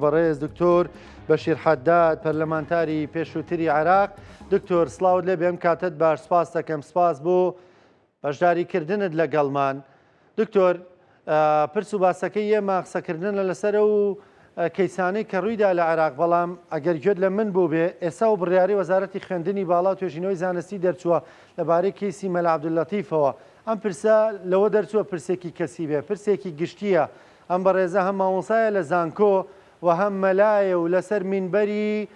بەڕێز دکتۆر بەشیر حەداد پەرلەمانتاری پێشووتری عێراق. دکتۆر سڵاوت لێ بێم کاتت باش، سپاس دەکەم، سپاس بۆ بەشداریکردنت لەگەڵمان. دکتۆر پرس و باسەکەی ئێمە قسەکردنە لەسەرە و کەیسانەی کە ڕوویدا لە عێراق، بەڵام ئەگەر گوێت لە من بوو بێ ئێستا و بڕیاری وەزارەتی خوێندنی باڵا و توێژینەوەی زانستی دەرچووە لەبارەی کەیسی مەلا عەبدولەتیفەوە. ئەم پرسە لەوە دەرچووە پرسێکی کەسی بێ، پرسێکی گشتیە. ئەم بەڕێزە هەم مامۆسایە لە زانکۆ و هەم مەلایە و لەسەر مینبەری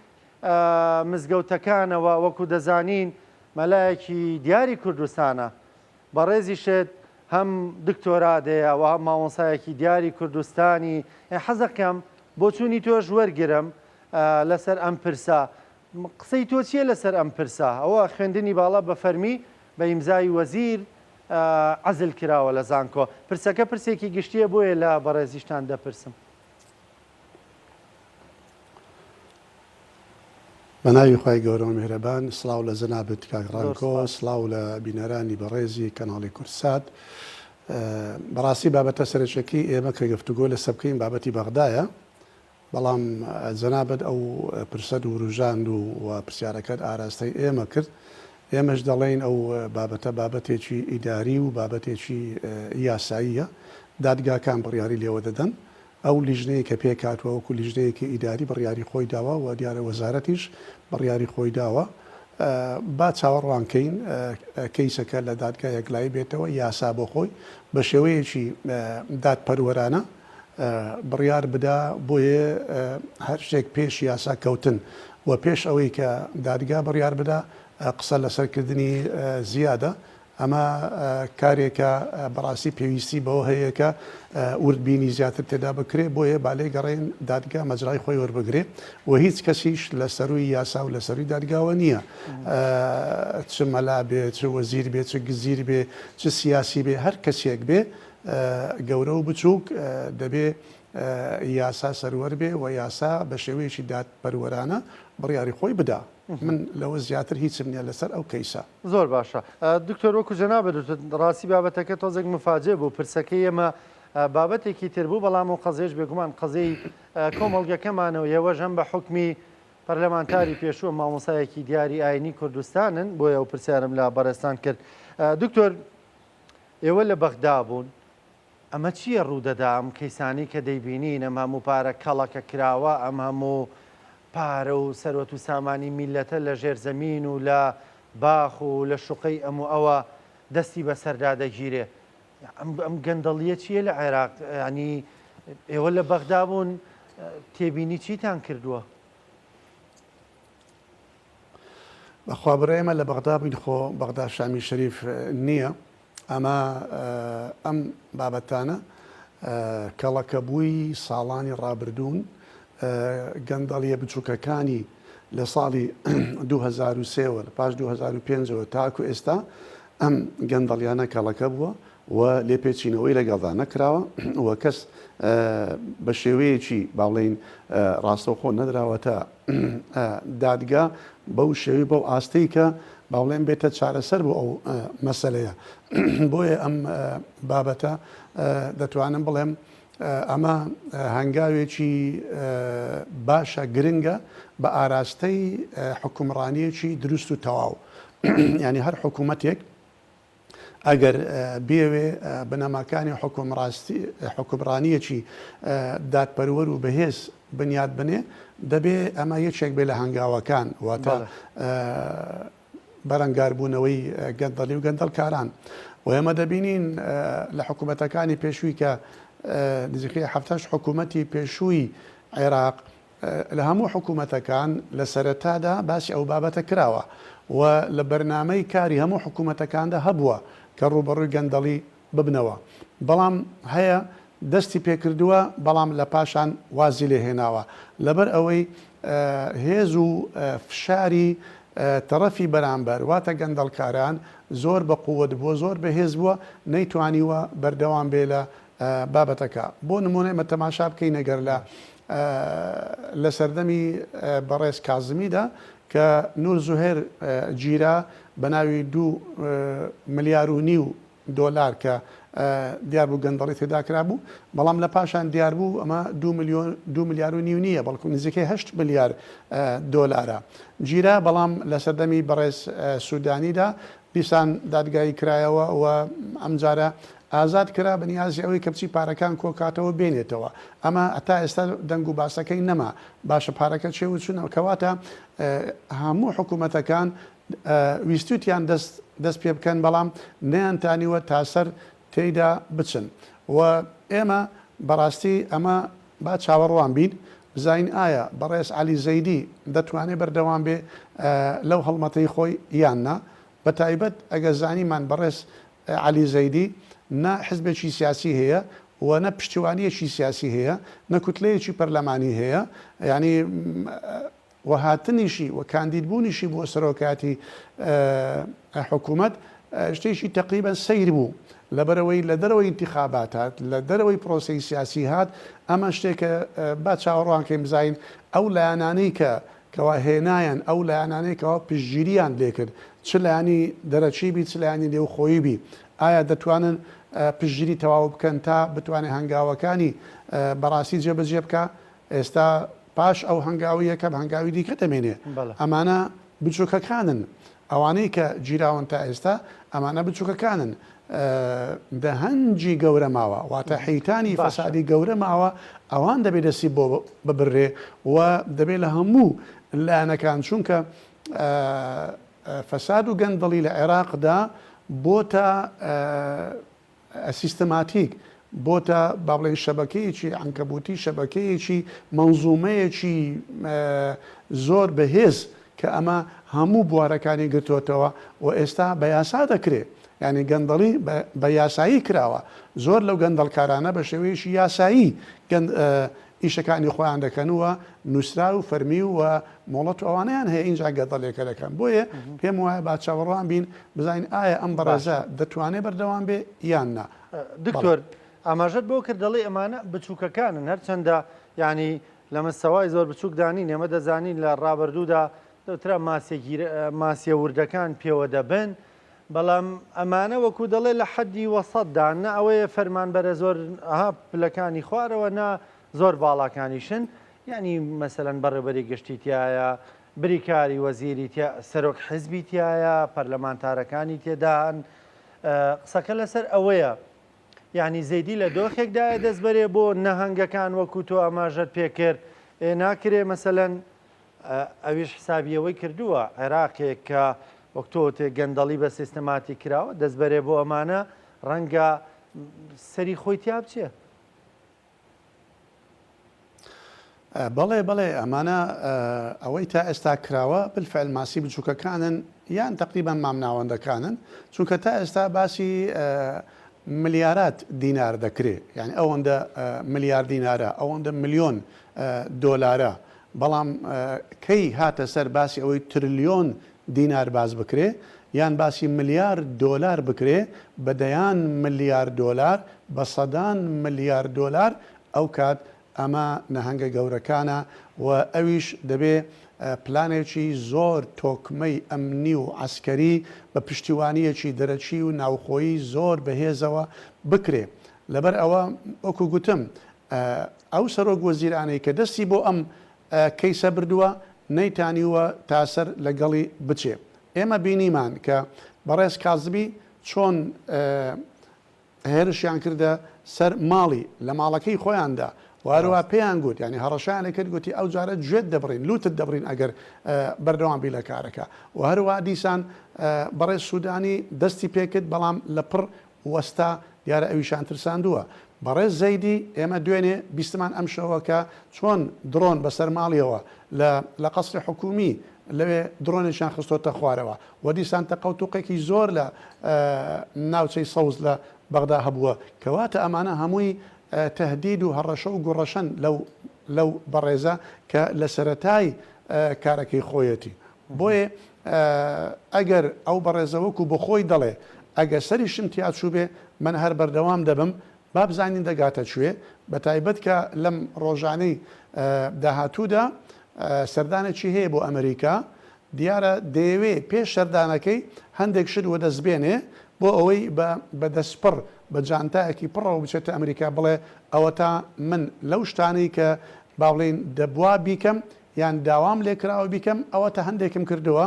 مزگەوتەکانەوە وەکو دەزانین مەلایەکی دیاری کوردستانە. بەڕێزی شێت هەم دکتۆرادەیە و هەم مامۆسایەکی دیاری کوردستانی. حەزەکەم بۆ چوونی تۆش وەرگرم لەسەر ئەم پرسە. قسەی تۆ چییە لەسەر ئەم پرسە؟ ئەوە خوێندنی باڵا بە فەرمی بە ئیمزای وەزیر عەزل کراوە لە زانکۆ. پرسەکە پرسێکی گشتیە، بۆیە لە بەڕێزیشتان دەپرسم. بەناوی خوای گەورە و میهرەبان، سڵاو لە جەنابەت کاک ڕانکۆ، سڵاو لە بینەرانی بەڕێزی کەناڵی کورسات. بەڕاستی بابەتە سەرچەکی ئێمە کە گفتوگۆ لە سەبکەین بابەتی بەغدایە، بەڵام جەنابەت ئەو پرسەد و ڕوژاند و پرسیارەکەت ئاراستەی ئێمە کرد. ئێمەش دەڵێن ئەو بابەتە بابەتێکی ئیداری و بابەتێکی یاساییە، دادگاکان بڕیاری لێوە دەدەن. ئەو لیژنەیە کە پێکاتوە وەکو لیژنەیەکی ئیداری بڕیاری خۆی داوە و دیارە وەزارەتیش بڕیاری خۆی داوە. با چاوەڕوانکەین کەیسەکە لە دادگای یەکلایی بێتەوە یاسا بۆ خۆی بە شێوەیەکی دادپەروەرانە بڕیار بدا بۆیە هەر شتێک پێش یاسا کەوتن و پێش ئەوەی کە دادگا بڕیار بدا قسە لەسەرکردنی زیادە. ئەمە کارێکە بەڕاستی پێویستی بەوە هەیە کە وردبینی زیاتر تێدا بکرێت، بۆیە بالێ گەڕێن دادگا مەجرای خۆی وەربگرێت و هیچ کەسیش لە سەروی یاسا و لە سەروی دادگاوە نییە. چ مەلا بێ، چ وەزیر بێ، چ گزیر بێ، چ سیاسی بێ، هەر کەسێک بێ گەورە و بچووک دەبێ یاسا سەروەر بێ و یاسا بە شێوەیەکی دادپەروەرانە بڕیاری خۆی بدا. من لەوە زیاتر هیچم نییە لەسەر ئەو کەیسە. زۆر باشە. دکتۆر وەکو جەنابەت ڕاستی بابەتەکە تۆزێک مفاجێ بوو. پرسەکەی ئێمە بابەتێکی تر بوو، بەڵام و قەزێش بێگومان قەزەی کۆمەڵگەکەمانەوە ئێوەش هەم بە حکمی پەرلەمانتاری پێشووە مامۆسایەکی دیاری ئاینی کوردستانن، بۆیە ئەو پرسیارم لە بەڕێستان کرد. دکتۆر ئێوە لە بەغدا بوون، ئەمە چییە ڕوودەدا ئەم کەیسانی کە دەیبینین؟ ئەم هەموو پارە کەڵەکە کراوە، ئەم هەموو پارە و سەرۆت و سامانی میلەتە لە ژێرزەمین و لە باخ و لە شوقەی ئەموو ئەوە دەستی بەسەردا دەگیرێ. ئەم گەندەڵیە چییە لە عێراق؟ ینی ئێوە لە بەغدا بوون، تێبینی چیتان کردووە؟ بەخوا بڕێ ئێمە لە بەغدا بووین، خۆ بەغدا شامی شەریف نییە. ئەمە ئەم بابەتانە کەڵەکە بووی ساڵانی ڕابردوون، گەندەڵیە بچووکەکانی لە ساڵی 2003 پاش 2005 تاکو ئێستا ئەم گەندەڵیانە کەڵەکە بووە و لێپێچینەوەی لەگەڵدا نەکراوە و کەس بە شێوەیەکی باڵێن ڕاستەوخۆ نەدراوەتە دادگا بەو شێوی بەو ئاستەی کە باڵێن بێتە چارەسەر بۆ ئەو مەسەلەیە. بۆیە ئەم بابەتە دەتوانم بڵێم ئەمە هەنگاوێکی باشە، گرنگە بە ئاراستەی حکومڕانیەکی دروست و تەواو. ینی هەر حکوومەتێک ئەگەر بێوێ بنەماکانی حکومڕانیەکی دادپەروەر و بەهێز بنیاد بنێ، دەبێ ئەمە یەکێک بێ لە هەنگاوەکان واتە بەرەنگاربوونەوەی گەندەڵی و گەندەڵکاران. و ئێمە دەبینین لە حکوومەتەکانی پێشووی کە نزیکەی 7 حکوومەتی پێشووی عێراق لە هەموو حکوومەتەکان لە سەرەتادا باسی ئەو بابەتە کراوە و لە بەرنامەی کاری هەموو حکوومەتەکاندا هەبووە کە ڕوبەڕووی گەندەڵی ببنەوە. بەڵام هەیە دەستی پێکردووە، بەڵام لە پاشان وازی لێ هێناوە لەبەر ئەوەی هێز و فشاری تەرەفی بەرامبەر واتە گەندەڵکاران زۆر بە قووەت بووە، زۆر بەهێز بووە، نەیتوانیوە بەردەوام بێ لە بابەتەکە. بۆ نمونەی مە تەماشا بکەین ئەگەر لە سەردەمی بەڕێز کازمیدا کە نور زوهێر گیرا بە ناوی 2.5 ملیار دۆلار کە دیار بوو گەندەڵی تێدا کرابوو بەڵام لە پاشان دیار بوو ئەمە 2 ملیار و نیو نییە بەڵکو نزیکەی 8 ملیار دۆلارە گیرە بەڵام لە سەردەمی بەڕێز سوودانیدا دیسان دادگایی کرایەوە و ئەمجارە ئازاد کرا بەنیازی ئەوەی کە بچی پارەکان کۆکاتەوە بێنێتەوە ئەمە ئەتا ئێستا دەنگ و باسەکەی نەما باشە پارەکە چێ و چونەوە کەواتە هەموو حکوومەتەکان ویستوتیان دەست پێ بکەن بەڵام نەیانتانیوە تاسەر تێیدا بچن و ئێمە بەڕاستی ئەمە با چاوەڕوان بین بزین ئایا بەڕێز عەلی زەیدی دەتوانێت بەردەوام بێ لەو هەڵمەتەی خۆی یاننا بە تایبەت ئەگە زانیمان بەڕێز عەلی زەیدی نە حزبێکی سیاسی هەیە و نە پشتیوانیەکی سیاسی هەیە نە کوتلەیەکی پەرلەمانی هەیە ینی وهاتنیشی و کاندیدبوونیشی بۆ سەرۆکاتی حکوومەت شتێکی تقریبا سیر بوو لەبەرەوەی لە دەرەوەی انتخابات هات لە دەرەوەی پرۆسی سیاسی هات ئەمە شتێکە با چاوەڕوانکەین بزین ئەو لایەنانەی کەوا هێنایەن ئەو لایەنانەی کەوا پشتگیریان لێکرد چ لایانی دەرەچی بی چ لایانی لێو خۆی بی ئایا دەتوانن پشتگیری تەواو بکەن تا بتوانێت هەنگاوەکانی بەڕاستی جێبەجێ بکە ئێستا پاش ئەو هەنگاوی یەکەم هەنگاوی دیکە دەمێنێ ئەمانە بچووکەکانن ئەوانەی کە گیراون تا ئێستا ئەمانە بچووکەکانن دەهەنجی گەورە ماوە واتە حیتانی فەسادی گەورە ماوە ئەوان دەبێت دەستی بۆ ببڕێ و دەبێت لە هەموو لایەنەکان چونکە فەساد و گەندەڵی لە عێراقدا بۆتە سیستەماتیک بۆتە با بڵێن شەبەکەیەکی عنکەبوتی شەبەکەیەکی مەنزومەیەکی زۆر بەهێز کە ئەمە هەموو بوارەکانی گرتوتەوە و ئێستا بە یاسا دەکرێت ینی گەندەڵی بە یاسایی کراوە زۆر لەو گەندەڵکارانە بە شێوەیەکی یاسایی ئیشەکانی خۆیان دەکەنەوە نووسرا و فەرمی و مۆڵەت و ئەوانیان هەیە اینجا گەندەڵێکە دەکەن بۆیە پێم وایە با چاوەڕوان بین بزانین ئایا ئەم بەڕێزە دەتوانێت بەردەوام بێ یان نا دکتۆر ئاماژەت بۆ کرد دەڵێ ئەمانە بچووکەکانن هەرچەندە ینی لە مەستەوای زۆر بچووک دانین ئێمە دەزانین لە ڕابردوودا دەوترا ماسیە وردەکان پێوە دەبن بەڵام ئەمانە وەکو دەڵێ لە حەدی وەسەددا نە ئەوەیە فەرمانبەرە زۆر پلەکانی خوارەوە نا زۆر باڵاکانیشن ینی مەسەلەن بەڕێوەبەری گشتی تایە بریکاری وەزیری سەرۆک حزبی تایە پەرلەمانتارەکانی تێدان قسەکە لەسەر ئەوەیە یعنی زەیدی لە دۆخێکدایە دەست بەرێ بۆ نەهەنگەکان وەکو تۆ ئاماژەت پێکرد ناکرێ مەسەلەن ئەویش حسابیەوەی کردووە عێراقێک کە وەکتۆ گەندەڵی بە سیستەماتی کراوە دەست بەرێ بۆ ئەمانە ڕەنگە سەری خۆی تیا بچێ بەڵێ بەڵێ ئەمانە ئەوەی تا ئێستا کراوە بالفعل ماسی بچووکەکانن یان تقریبا مامناوەندەکانن چونکە تا ئێستا باسی ملیارات دینار دەکرێت یعنی ئەوەندە ملیار دینارە ئەوەندە ملیۆن دۆلارە بەڵام کەی هاتە سەر باسی ئەوەی تریلیۆن دینار باز بکرێ یان باسی ملیار دۆلار بکرێ بەدەیان ملیار دۆلار بە سەدان ملیار دۆلار ئەو کات ئەمە نەهەنگە گەورەکانە و ئەویش دەبێ پلانێکی زۆر تۆکمەی ئەمنی و عسکەری بە پشتیوانیەکی دەرەچی و ناوخۆیی زۆر بەهێزەوە بکرێ لەبەر ئەوە وەکو گوتم ئەو سەرۆک وەزیرانەی کە دەستی بۆ ئەم کەیسە بردووە نەیتانیوە تاسەر لەگەڵی بچێ ئێمە بینیمان کە بەڕێز کازبی چۆن هێرشیان کردە سەر ماڵی لە ماڵەکەی خۆیاندا وارووا پێیان گوت ینی هەڕەشیان کرد گوتی ئەو جارە گوێت دەبڕین لوتت دەبڕین ئەگەر بەردەوام بی لە کارەکە و هەروە دیسان بەڕێز سوودانی دەستی پێکرد بەڵام لە پڕ وەستا دیارە ئەویشان ترساندووە بەڕێز زەیدی ئێمە دوێنێ بیستمان ئەم شەوەکە چۆن درۆن بەسەر ماڵیەوە لە قەسری حکومی لەوێ درۆنێکیان خستۆتە خوارەوە و دیسان تەقەوتوقێکی زۆر لە ناوچەی سەوز لە بەغدا هەبووە کەواتە ئەمانە هەمووی تهدید و هەڕەشە و گوڕەشەن لەو بەڕێزە کە لە سەرەتای کارەکەی خۆیەتی بۆیە ئەگەر ئەو بەڕێزەوەکو بۆ خۆی دەڵێ ئەگە سەری شم تیاچوو بێ من هەر بەردەوام دەبم با بزانین دەگاتە کوێ بە تایبەت کە لەم ڕۆژانەی داهاتوودا سەردانێکی هەیە بۆ ئەمریکا دیارە دەیەوێ پێش سەردانەکەی هەندێک شت وەدەستبێنێ بۆ ئەوەی بە دەستپڕ بە جانتایەکی پڕەوە بچێتە ئەمریکا بڵێ ئەوە تا من لەو شتانەی کە باڵێن دەبوا بیکەم یان داوام لێکراوە بیکەم ئەوە تا هەندێکم کردووە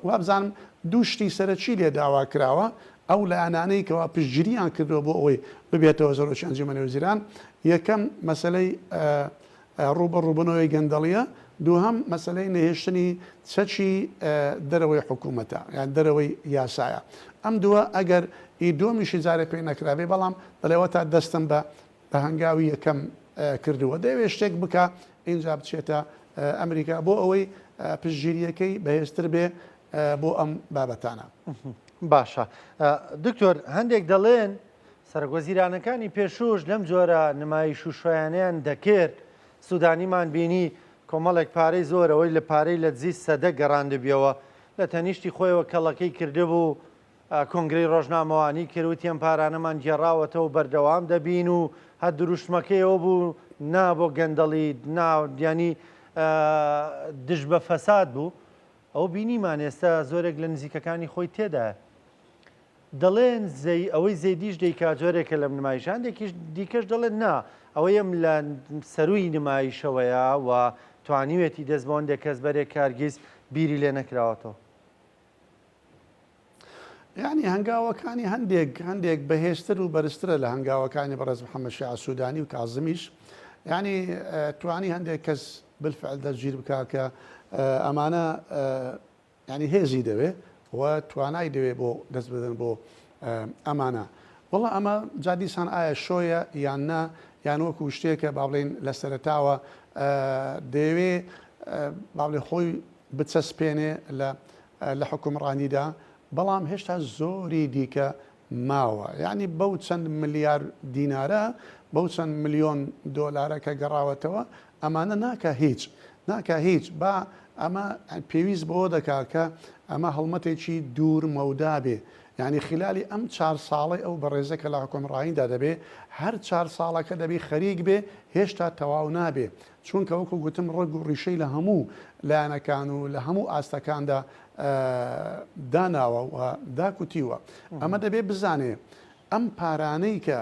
وابزانم دوو شتی سەرچی لێ داوا کراوە ئەو لایەنانەی کەوا پشتگیریان کردووە بۆ ئەوەی ببێتەوە زۆرۆکی ئەنجومەنی وەزیران یەکەم مەسەلەی ڕوبەڕووبوونەوەی گەندەڵیە دووهەم مەسلەی نەهێشتنی چەکی دەرەوەی حکوومەتە یان دەرەوەی یاسایە ئەم دووە ئەگەر ئیدۆمیشی جارێ پێی نەکراوێ بەڵام دەڵێەوە تا دەستم بە هەنگاوی یەکەم کردووە دەوێت شتێک بکە اینجا بچێتە ئەمریکا بۆ ئەوەی پشتگیریەکەی بەهێزتر بێ بۆ ئەم بابەتانە. باشە دکتۆر هەندێک دەڵێن سەرۆکوەزیرانەکانی پێشوش لەم جۆرە نمایش و شویانیان دەکرد سوودانیمان بینی کۆمەڵێک پارەی زۆرەوەی لە پارەی لە دزی سەدە گەڕاندبیەوە لە تەنیشتی خۆیەوە کەڵەکەی کردبوو کۆنگرەی ڕۆژنامەوانی کردوتیان پارانەمان گێڕاوەتەوە بەردەوام دەبین و هەر دروشتمەکەیەوە بوو نا بۆ گەندەڵی ینی دژ بە فەساد بوو ئەو بینیمان ئێستا زۆرێک لە نزیکەکانی خۆی تێدا دەڵێن ئەوەی زەیدیش دەیکا جۆرێکە لەم نمایشاندێکیش دیکەش دەڵێن نا ئەوەیەم لە سەروی نمایشەوەیە و توانیوێتی دەستبۆندێک کەس بەرێک کارگیز بیری لێ نەکراوەتەوە. یعنی هەنگاوەکانی هەندێک بەهێزتر و بەرزترە لە هەنگاوەکانی بەڕێز محەممەد شیع سوودانی و کازمیش ینی توانی هەندێک کەس بالفعل دەستگیر بکا کە ئەمانە ینی هێزی دەوێ و توانای دەوێت بۆ دەست بدەن بۆ ئەمانە وڵە ئەمە جادیسان ئایا شۆیە یان نا یان وەکو شتێکە با بڵێن لە سەرتاوە دەیەوێ با بڵێ خۆی بچەسپێنێ لە حکومڕانیدا بەڵام هێشتا زۆری دیکە ماوە یعنی بەو چەند ملیار دینارە بەو چەند ملیۆن دۆلارە کە گەڕاوەتەوە ئەمانە ناکە هیچ با ئەمە پێویست بۆ دەکا کە ئەمە هەڵمەتێکی دوور مەودا بێ یعنی خلالی ئەم 4 ساڵی ئەو بەڕێزەکە لە حکومڕانیدا دەبێ هەر 4 ساڵەکە دەبێ خەریک بێ هێشتا تەواو نابێ چونکە وەکو گوتم ڕێگ و ڕیشەی لە هەموو لایەنەکان و لە هەموو ئاستەکاندا داناوە و داکوتیوە ئەمە دەبێ بزانێ ئەم پارانەی کە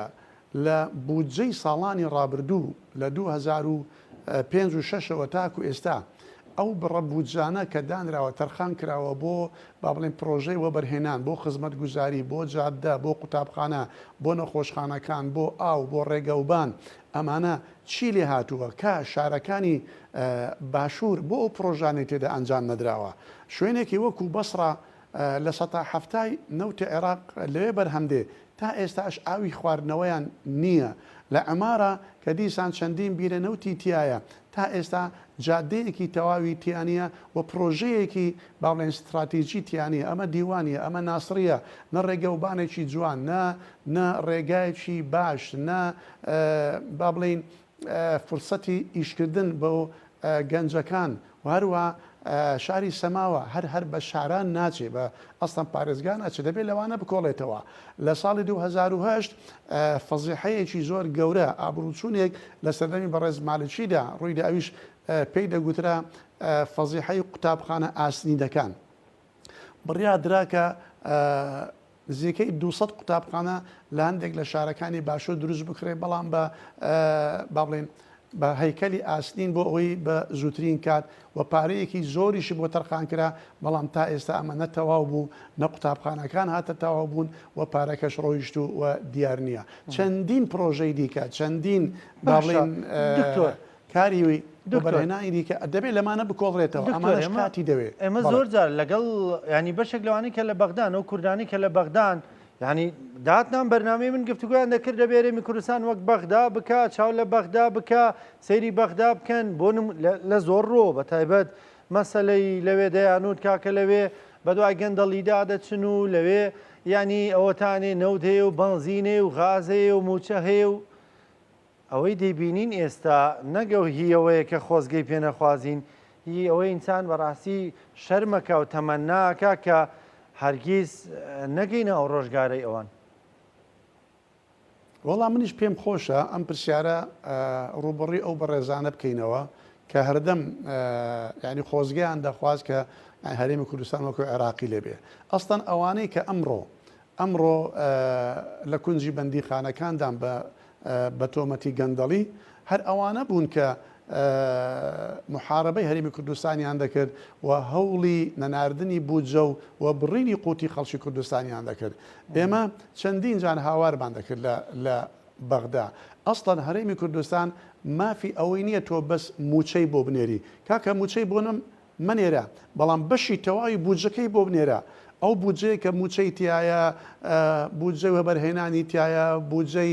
لە بودجەی ساڵانی ڕابردوو لە 2005 و 6ەوە تاکو ئێستا ئەو بڕە بودجانە کە دانراوە تەرخان کراوە بۆ با بڵێن پرۆژەی وەبەرهێنان بۆ خزمەت گوزاری بۆ جادە بۆ قوتابخانە بۆ نەخۆشخانەکان بۆ ئاو بۆ ڕێگەوبان ئەمانە چی لێ هاتووە کە شارەکانی باشوور بۆ ئەو پرۆژانی تێدا ئەنجام نەدراوە شوێنێکی وەکو بەسڕە لە 1970 نەوتی عێراق لەوێ بەرهەمدێ تا ئێستاش ئاوی خواردنەوەیان نییە لە ئەمارە کە دیسان چەندین بیرە نەوتی تایە تا ئێستا جادەیەکی تەواوی تیانە و پرۆژەیەکی باڵێن استراتیژی تیانە ئەمە دیوانە ئەمە ناسریە نە ڕێگەوبانێکی جوان نە ڕێگایەکی باش نە با بڵین فرسەتی ئیشکردن بۆ گەنجەکان و هەروە شاری سەماوە هەر بە شاران ناچێ بە ئەستان پارێزگان ناچێت دەبێت لەوانە بکۆڵێتەوە لە ساڵی 2008 فەزیحەیەکی زۆر گەورە ئابروچوونێک لە سەردەمی بەڕێز مالچیدا ڕوویدا ئەویش پێی دەگوترا فەزیحەی قوتابخانە ئاسنیدەکان بڕیا دراکە نزیکەی 200 قوتابخانە لە هەندێک لە شارەکانی باشوور دروست بکرێت بەڵام بە با بڵێن بە هەیکەلی ئاسنین بۆ ئەوەی بە زووترین کات و پارەیەکی زۆریشی بۆ تەرخان کرا بەڵام تا ئێستا ئەمە نەتەواو بوو نە قوتابخانەکان هاتە تەواو بوون و پارەکەش ڕۆیشت و دیار نییە چەندین پرۆژەی دیکە چەندین با بڵێن کاریوی بەرهێنانی دیکە دەبێت لەمانە بکۆڵێتەوە ئەمانەش کاتی دەوێت ئێمە زۆر جار لەگەڵ ینی بەشێک لەوانی کە لە بەغدان و کوردانی کە لە بەغدان ینی داهاتنان بەرنامەی من گفتوگویان دەکرد لە بێرەمی کوردستان وەک بەغدا بکە چاو لە بەغدا بکە سەیری بەغدا بکەن بۆ لە زۆر ڕۆ بە تایبەت مەسەلەی لەوێ دەیانوت کاکە لەوێ بەدوای گەندەڵیدا دەچن و لەوێ ینی ئەوەتانێ نەوت هەیە و بەنزینێ و غازەیە و موچە هەیە و ئەوەی دەیبینین ئێستا نەگەو هیەوەیە کە خۆزگەی پێنەخوازیین هی ئەوەی ئینسان بەڕاستی شەرمەکە و تەمەناکە کە هەرگیز نەگەینە ئەو ڕۆژگارەی ئەوان وەڵام منیش پێم خۆشە ئەم پرسیارە ڕوبڕی ئەو بەڕێزانە بکەینەوە کە هەردەم ینی خۆزگەیان دەخواست کە هەرێمی کوردستان وەکو عێراقی لێبێ ئەستان ئەوانەی کە ئەمڕۆ ئەمڕۆ لە کونجی بەندیخانەکاندان بە تۆمەتی گەندەڵی هەر ئەوانە بوون کە محاربەی هەرێمی کوردستانیان دەکرد و هەوڵی نەناردنی بودجە و بڕینی قوتی خەڵکی کوردستانیان دەکرد. ئێمە چەندین جان هاوارمان دەکرد لە بەغدا. ئەسڵەن هەرێمی کوردستان مافی ئەوەی نییە تۆ بەس موچەی بۆ بنێری، کاکە موچەی بۆنم منێرە، بەڵام بەشی تەواوی بودجەکەی بۆ بنێرە. ئەو بودجەیە کە موچەی تایە، بودجەی وەبەرهێنانی تایە، بودجەی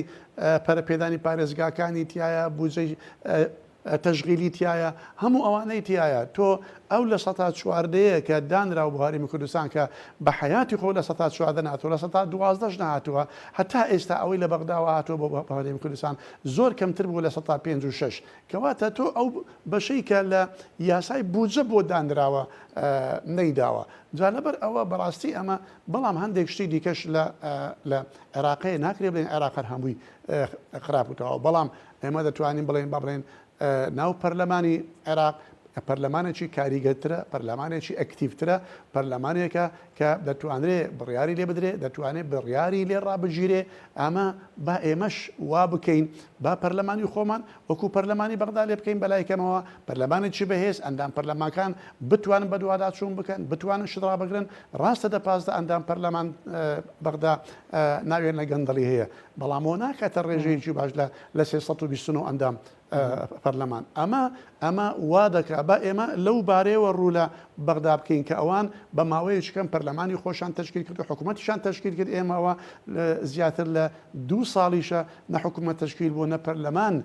پەرەپێدانی پارێزگاکانی تایە، بودجەی تەشغیلی تایە، هەموو ئەوانەی تایە. تۆ ئەو لە ١14 کە دانراو بۆ هەرێمی کوردستان کە بە حیاتی خۆ لە 14 نهاتوە، لە 12 نهاتووە، هەتا ئێستا ئەوەی لە بەغداوە هاتووە بۆ هەرێمی کوردستان زۆر کەمتر بوو لە 156. کەواتە تۆ ئەو بەشەی کە لە یاسای بودجە بۆ دانراوە نەیداوە. جا لەبەر ئەوە بەڕاستی ئەمە بەڵام هەندێک شتی دیکەش لە عێراقی ناکرێ بڵێن عێراق هەمووی خراپوتەوە، بەڵام ئێمە دەتوانین بڵێن با بڵێن ناو پەرلەمانی عێراق پەرلەمانێکی کاریگەرترە، پەرلەمانێکی ئەکتیڤترە، پەرلەمانێکە کە دەتوانرێت بڕیاری لێ بدرێت، دەتوانێت بڕیاری لێ ڕابگیرێ. ئەمە با ئێمەش وا بکەین، با پەرلەمانی خۆمان وەکو پەرلەمانی بەغدا لێ بکەین بەلایکەمەوە، پەرلەمانێکی بەهێز ئەندام پەرلەمانەکان بتوانن بە دووادات چوون بکەن، بتوانن شتڕا بگرن. ڕاستە دە 15 ئەندام پەرلەمان بەغدا ناوێن لە گەندەڵی هەیە، بەڵام ئەوە ناکاتە ڕێژەیەکی باش لە 329 ئەندام پەرلەمان. ئەمە وا دەکا بە ئێمە لەو بارەیەوە ڕوو لە بەغدا بکەین کە ئەوان بە ماوەیەکی کەم پەرلەمانی خۆشان تشکیل کرد و حکوومەتیشان تشکیل کرد. ئێمەوە زیاتر لە 2 ساڵیشە نە حکوومەت تشکیل بۆ نە پەرلەمان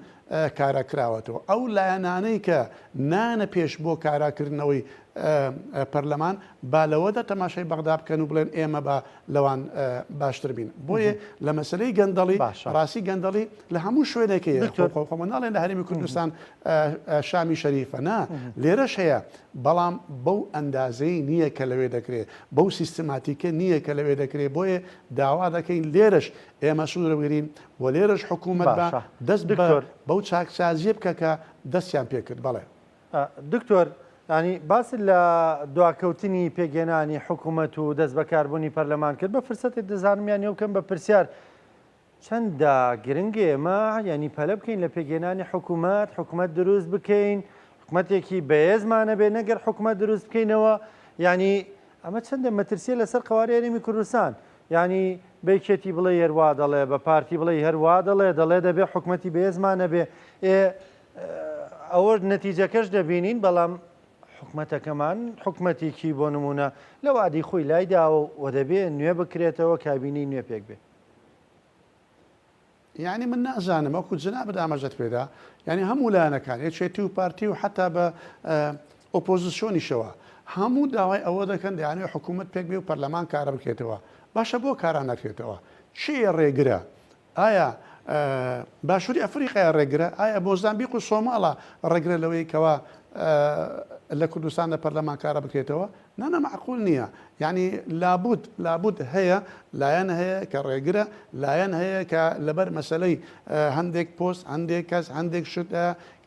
کارەکراوەتەوە. ئەو لایەنانەی کە نانە پێش بۆ کاراکردنەوەی پەرلەمان با لەوەدا تەماشای بەغدا بکەن و بڵێن ئێمە بە لەوان باشتر بین. بۆیە لە مەسلەی گەندەڵی ڕاستی گەندەڵی لە هەموو شوێنێکەیە، خۆمە ناڵێن لە هەرێمی کوردستان شامی شەریفە، نا لێرەش هەیە، بەڵام بەو ئەندازەی نییە کە لەوێ دەکرێت، بەو سیستماتیکە نییە کە لەوێ دەکرێت. بۆیە داوا دەکەین لێرەش ئێمە سوورەبگرین و لێرەش حکوومەت بە دەست بەو چاکسازیە بکە کە دەستیان پێ کرد. بەڵێ دکتۆر، ینی باسی لە دواکەوتنی پێگەێنانی حکوومەت و دەست بەکاربوونی پەرلەمان کرد. بە فرسەتی دەزانمیان ئەو کەم بە پرسیار چەندە گرنگێ ئێمە ینی پەلە بکەین لە پێگەێنانی حکوومەت دروست بکەین، حکوومەتێکی بەهێزمانە بێ نەگەر حکوومەت دروست بکەینەوە. ینی ئەمە چەندە مەترسیە لەسەر قواری هەرێمی کوردستان، ینی بەیکێتی بڵێ هەروا دەڵێ، بە پارتی بڵێ هەروا دەڵێ دەبێ حکوومەتی بەهێزمانە بێ. ئەوە نەتیجەکەش دەبینین، بەڵام حکوومەتەکەمان حکوومەتێکی بۆ نمونە لە وادی خۆی لایداوە و دەبێ نوێ بکرێتەوە کابینی نوێ پێک بێ. یعنی من نازانم وەکو جنابەت ئاماژەت پێدا، ینی هەموو لایەنەکان یەکێتی و پارتی و حتا بە ئۆپۆزیسیۆنیشەوە هەموو داوای ئەوە دەکەن دەیانێت حکوومەت پێک بێ و پەرلەمان کارە بکرێتەوە. باشە بۆ کاران نەکرێتەوە؟ چیە ڕێگرە؟ ئایا باشووری ئەفریقای ڕێگرە؟ ئایا مۆزامبیق و سۆماڵە ڕێگرە لەوەی کەوە لە کوردستان لە پەرلەمان کارە بکرێتەوە؟ نانە معقول نییە. یعنی لابد هەیە، لایەن هەیە کە ڕێگرە، لایەن هەیە کە لەبەر مەسلەی هەندێک پۆست، هەندێک کەس، هەندێک شت.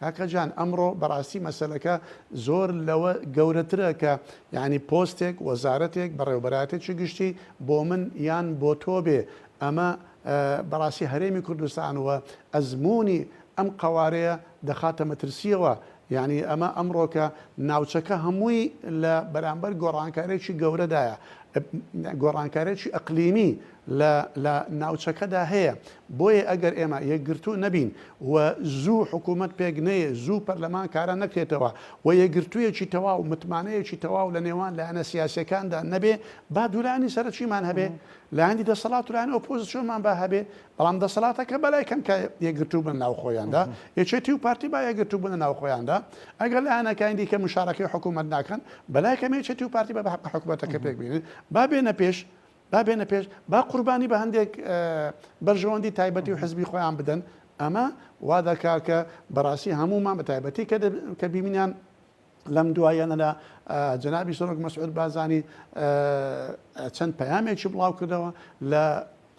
کاکەجان ئەمڕۆ بەڕاستی مەسلەکە زۆر لەوە گەورەترە کە یعنی پۆستێک وەزارەتێک بەڕێوەبەراتێکی گشتی بۆ من یان بۆ تۆ بێ. ئەمە بەڕاستی هەرێمی کوردستان وە ئەزمموی ئەم قوارەیە دەخاتە مەترسیەوە. یعنی ئەمە ئەمڕۆکە ناوچەکە هەمووی لە بەرامبەر گۆڕانکارێکی گەورەدایە، گۆڕانکارێکی ئەقلیمی لە ناوچەکەدا هەیە. بۆیە ئەگەر ئێمە یەکگرتو نەبین و زوو حکوومەت پێک نەیە، زوو پەرلەمان کارە نەکرێتەوە و یەکگرتوویەکی تەواو متمانەیەکی تەواو لە نێوان لایەنە سیاسەکاندا نەبێ، با دوورانی سەرچیمان هەبێ، لایەنی دەسەڵات و لایەن ئۆپۆزیسیۆنمان با هەبێ. بەڵام دەسەڵاتەکە بەلای کەم کە یەکگرتوو بن ناوخۆیاندا، یەکێتی و پارتی با یەکگرتوو بن ناوخۆیاندا. ئەگەر لایەنەکانی دیکە مشارەکەی حکوومەت ناکەن، بەلای کەم یەکێتی و پارتی بە حکوومەتەکە پێک بینن، با بێنە پێش، با قوربانی بە هەندێک بەرژەوەندی تایبەتی و حزبی خۆیان بدەن. ئەمە وا دەکا کە بەڕاستی هەمومان بە تایبەتی کە بیمینیان لەم دوایەنەدا جەنابی سەرۆک مەسعود بازانی چەند پەیامێکی بڵاو کردەوە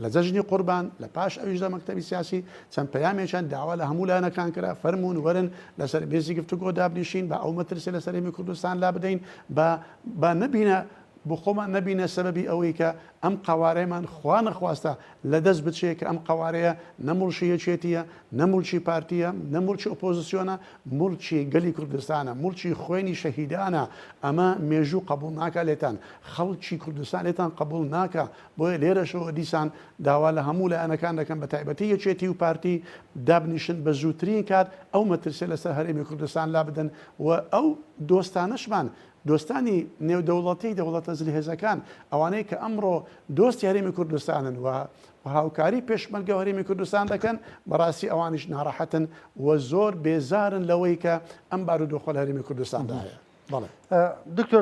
لە جەژنی قوربان، لە پاش ئەویش لە مەکتەبی سیاسی چەند پەیامێکیان داوا لە هەموو لایەنەکان کرا، فەرموون وەرن لەسەر بێزی گفتوگۆ دابنیشین، بە ئەو مەترسیە لەسەر هەرێمی کوردستان لا بدەین، بە نەبینە بۆ خۆمان نەبینە سەبەبی ئەوەی کە ئەم قوارەیەمان خوا نەخواستە لەدەست بچێت کە ئەم قوارەیە نەمڵشیەکێتیە نەمولچی پارتیە نەمولچی ئۆپۆزیسیۆنە مڵچی گەلی کوردستانە مڵچی خوێنی شەهیدانە ئەمە مێژوو قبول ناکە لێتان خەڵکی کوردستان لێتان قبول ناکە بۆیە لێرەشەوە دیسان داوا لە هەموو لایەنەکان دەکەن بە تایبەتی یەکێتی و پارتی دابنیشن بە زووترین کات ئەو مەترسیە لەسەر هەرێمی کوردستان لا بدەن و ئەو دۆستانەشمان دۆستانی نێودەوڵەتی دەوڵەتە زلهێزەکان ئەوانەیە کە ئەمڕۆ دۆستی هەرێمی کوردستانن و هاوکاری پێشمەرگە هەرێمی کوردستان دەکەن بەڕاستی ئەوانیش ناڕەحەتن و زۆر بێزارن لەوەی کە ئەم بارودۆخۆ لە هەرێمی کوردستاندا هەیە. دکتۆر